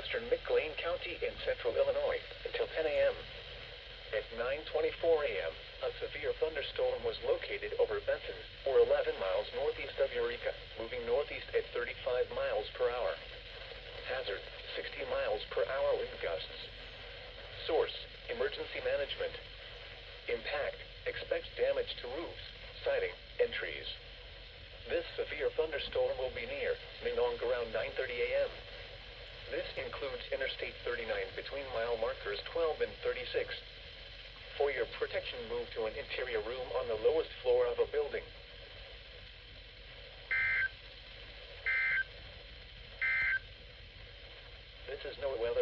western McLean County in central Illinois until 10 a.m. At 9:24 a.m., a severe thunderstorm was located over Benton, or 11 miles northeast of Eureka, moving northeast at 35 miles per hour. Hazard, 60 miles per hour wind gusts. Source, emergency management. Impact, expect damage to roofs, siding, and trees. This severe thunderstorm will be near Minong around 9:30 a.m. This includes Interstate 39 between mile markers 12 and 36. For your protection, move to an interior room on the lowest floor of a building. This is no weather.